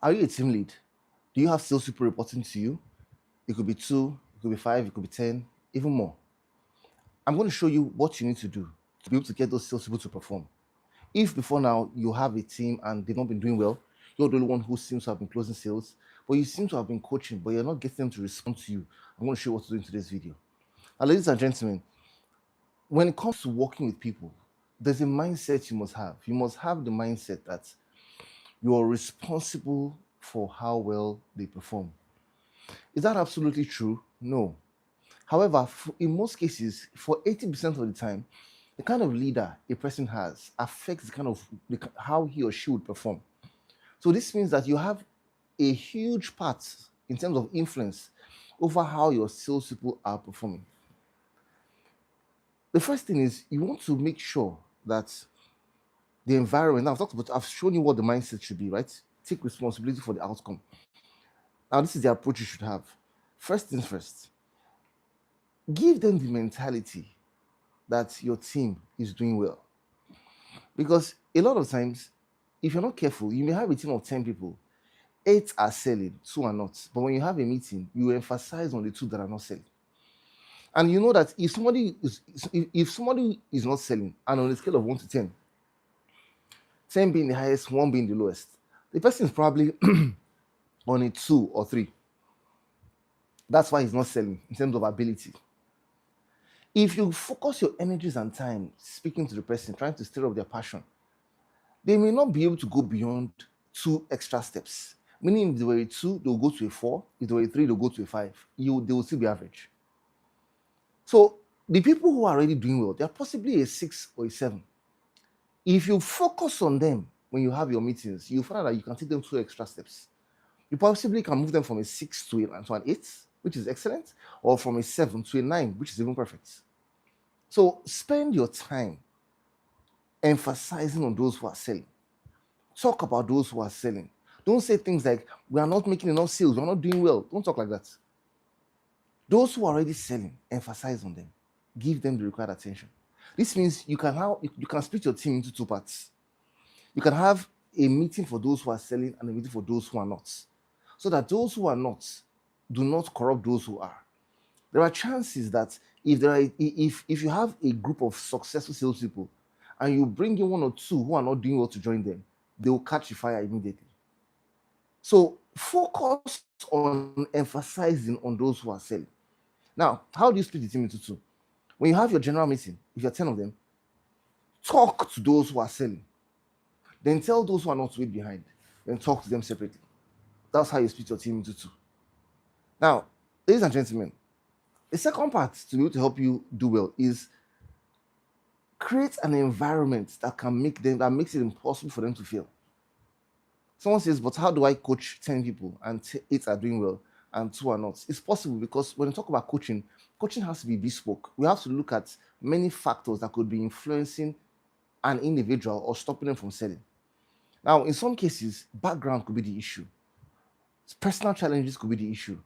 Are you a team lead? Do you have salespeople reporting to you? It could be 2, it could be 5, it could be 10, even more. I'm going to show you what you need to do to be able to get those salespeople to perform. If before now you have a team and they've not been doing well, you're the only one who seems to have been closing sales, but you seem to have been coaching, but you're not getting them to respond to you, I'm going to show you what to do in today's video. Now, ladies and gentlemen, when it comes to working with people, there's a mindset you must have. You must have the mindset that you are responsible for how well they perform. Is that absolutely true? No. However, in most cases, for 80% of the time, the kind of leader a person has affects how he or she would perform. So this means that you have a huge part in terms of influence over how your salespeople are performing. The first thing is you want to make sure that the environment, now I've shown you what the mindset should be, right? Take responsibility for the outcome. Now, this is the approach you should have. First things first, give them the mentality that your team is doing well. Because a lot of times, if you're not careful, you may have a team of 10 people. 8 are selling, 2 are not. But when you have a meeting, you emphasize on the 2 that are not selling. And you know that if somebody is not selling, and on a scale of 1 to 10, 10 being the highest, 1 being the lowest, the person is probably on a 2 or 3. That's why he's not selling in terms of ability. If you focus your energies and time speaking to the person, trying to stir up their passion, they may not be able to go beyond 2 extra steps. Meaning, if they were a 2, they'll go to a 4. If they were a 3, they'll go to a 5. They will still be average. So the people who are already doing well, they're possibly a 6 or a 7. If you focus on them when you have your meetings, you find out that you can take them 2 extra steps. You possibly can move them from a 6 to an 8, which is excellent, or from a 7 to a 9, which is even perfect. So spend your time emphasizing on those who are selling. Talk about those who are selling. Don't say things like, we are not making enough sales, we're not doing well. Don't talk like that. Those who are already selling, emphasize on them. Give them the required attention. This means you can split your team into 2 parts. You can have a meeting for those who are selling and a meeting for those who are not. So that those who are not do not corrupt those who are. There are chances that if you have a group of successful salespeople and you bring in 1 or 2 who are not doing well to join them, they will catch the fire immediately. So focus on emphasizing on those who are selling. Now, how do you split the team into 2? When you have your general meeting, if you're 10 of them, talk to those who are selling. Then tell those who are not to wait behind. Then talk to them separately. That's how you split your team into 2. Now, ladies and gentlemen, the second part to be able to help you do well is create an environment that makes it impossible for them to fail. Someone says, but how do I coach 10 people and 8 are doing well and 2 are not? It's possible because when you talk about coaching has to be bespoke. We have to look at many factors that could be influencing an individual or stopping them from selling. Now, in some cases, background could be the issue. Personal challenges could be the issue.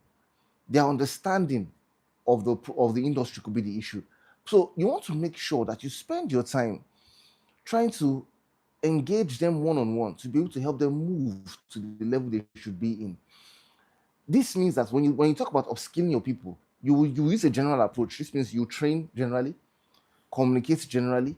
Their understanding of the industry could be the issue. So you want to make sure that you spend your time trying to engage them one-on-one to be able to help them move to the level they should be in. This means that when you talk about upskilling your people, you use a general approach. This means you train generally, communicate generally,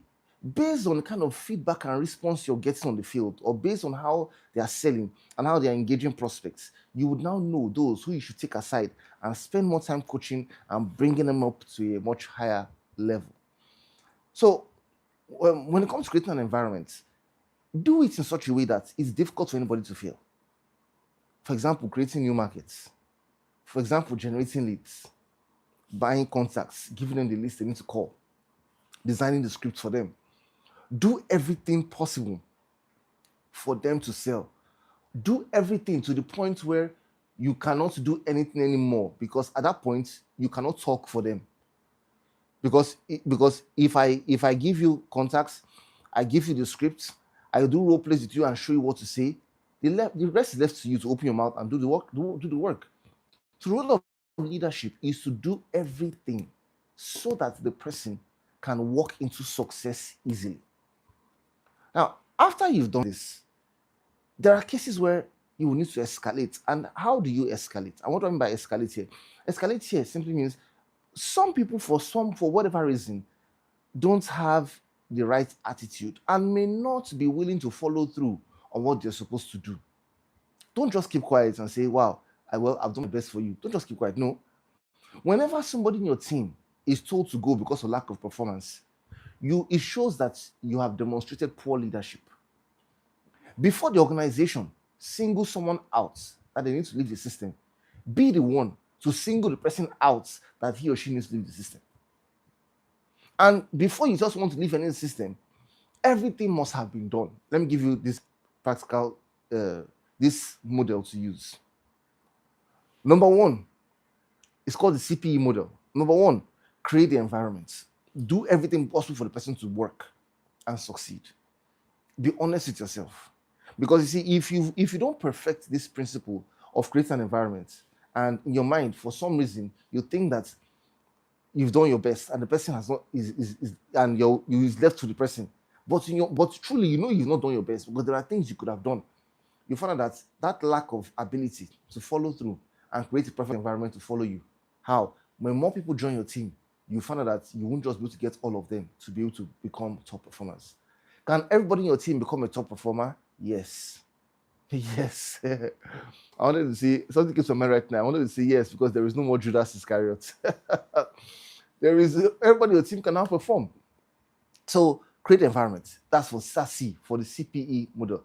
based on the kind of feedback and response you're getting on the field, or based on how they are selling and how they are engaging prospects. You would now know those who you should take aside and spend more time coaching and bringing them up to a much higher level. So when it comes to creating an environment, do it in such a way that it's difficult for anybody to fail. For example, creating new markets. For example, generating leads, buying contacts, giving them the list they need to call, designing the script for them. Do everything possible for them to sell. Do everything to the point where you cannot do anything anymore, because at that point, you cannot talk for them. Because if I give you contacts, I give you the script, I do role plays with you and show you what to say, the rest is left to you to open your mouth and do the work. So the role of leadership is to do everything so that the person can walk into success easily. Now, after you've done this, there are cases where you will need to escalate. And how do you escalate? And what do I mean by escalate here? Escalate here simply means some people, for whatever reason, don't have the right attitude and may not be willing to follow through on what they're supposed to do. Don't just keep quiet and say, wow, I've done my best for you. Don't just keep quiet. No. Whenever somebody in your team is told to go because of lack of performance, it shows that you have demonstrated poor leadership. Before the organization single someone out that they need to leave the system, be the one to single the person out that he or she needs to leave the system. And before you just want to leave any system, everything must have been done. Let me give you this practical, this model to use. Number one, it's called the CPE model. Number one, create the environment. Do everything possible for the person to work and succeed. Be honest with yourself. Because you see, if you don't perfect this principle of creating an environment, and in your mind, for some reason, you think that you've done your best and the person has not and you is left to the person, but truly you know you've not done your best because there are things you could have done. You find out that lack of ability to follow through and create a perfect environment to follow you. How? When more people join your team, you find out that you won't just be able to get all of them to be able to become top performers. Can everybody in your team become a top performer? Yes. Yes. I wanted to say something came to my mind right now. I wanted to say yes because there is no more Judas Iscariot. Everybody in your team can now perform. So create environment. That's for SASE, for the CPE model.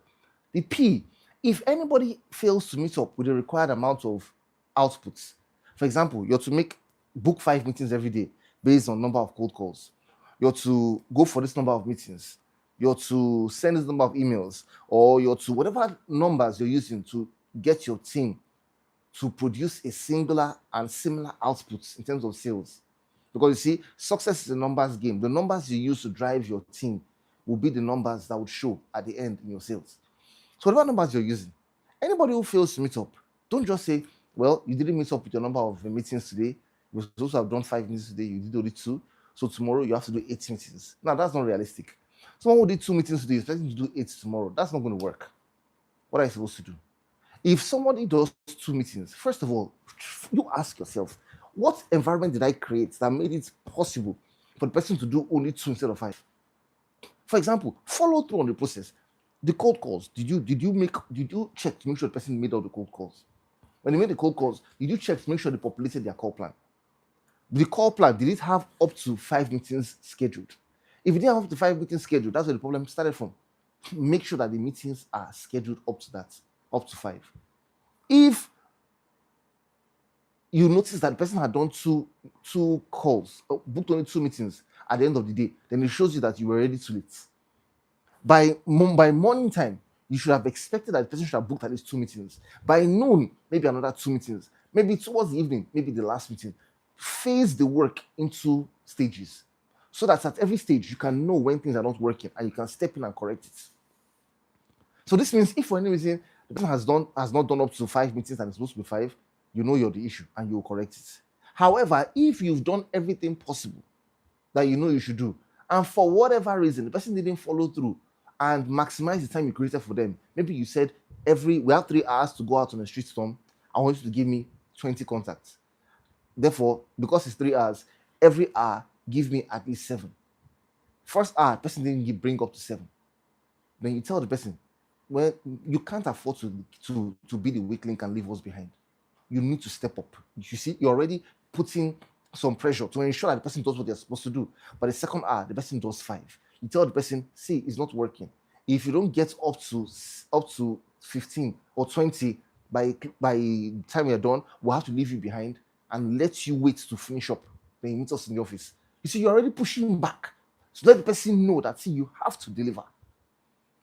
The P, if anybody fails to meet up with the required amount of outputs, for example, you're to book 5 meetings every day based on number of cold calls. You're to go for this number of meetings. You're to send this number of emails, or you're to whatever numbers you're using to get your team to produce a singular and similar outputs in terms of sales. Because you see, success is a numbers game. The numbers you use to drive your team will be the numbers that would show at the end in your sales. So whatever numbers you're using, anybody who fails to meet up, don't just say, well, you didn't meet up with your number of meetings today. You were supposed to have done 5 meetings today. You did only 2. So tomorrow you have to do 8 meetings. Now, that's not realistic. Someone who did 2 meetings today is expecting to do 8 tomorrow. That's not going to work. What are you supposed to do? If somebody does 2 meetings, first of all, you ask yourself, what environment did I create that made it possible for the person to do only 2 instead of 5? For example, follow through on the process. The cold calls, did you check to make sure the person made all the cold calls? When they made the cold calls, did you check to make sure they populated their call plan? The call plan, did it have up to 5 meetings scheduled? If it didn't have up to 5 meetings scheduled, that's where the problem started from. Make sure that the meetings are scheduled up to that, up to 5. If you notice that the person had done two calls, booked only 2 meetings at the end of the day, then it shows you that you were already too late. By morning time, you should have expected that the person should have booked at least 2 meetings. By noon, maybe another 2 meetings. Maybe towards the evening, maybe the last meeting. Phase the work into stages so that at every stage you can know when things are not working and you can step in and correct it. So this means if for any reason the person has not done up to 5 meetings and it's supposed to be 5, you know you're the issue and you'll correct it. However, if you've done everything possible that you know you should do, and for whatever reason the person didn't follow through and maximize the time you created for them, maybe you said we have 3 hours to go out on a street storm, I want you to give me 20 contacts. Therefore, because it's 3 hours, every hour give me at least 7. First hour, person didn't bring up to 7. Then you tell the person, well, you can't afford to be the weak link and leave us behind. You need to step up. You see, you're already putting some pressure to ensure that the person does what they're supposed to do. But the second hour, the person does 5. You tell the person, see, it's not working. If you don't get up to 15 or 20 by the time you're done, we'll have to leave you behind and let you wait to finish up. Then you meet us in the office. You see, you're already pushing back. So let the person know that, see, you have to deliver.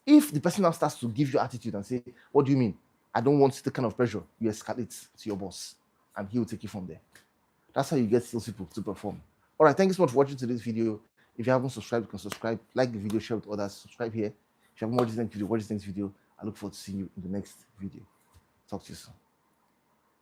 If the person now starts to give you attitude and say, what do you mean? I don't want the kind of pressure. You escalate to your boss and he will take you from there. That's how you get salespeople to perform. All right, thank you so much for watching today's video. If you haven't subscribed, you can subscribe, like the video, share with others, subscribe here. If you haven't watched this next video, watch this next video. I look forward to seeing you in the next video. Talk to you soon.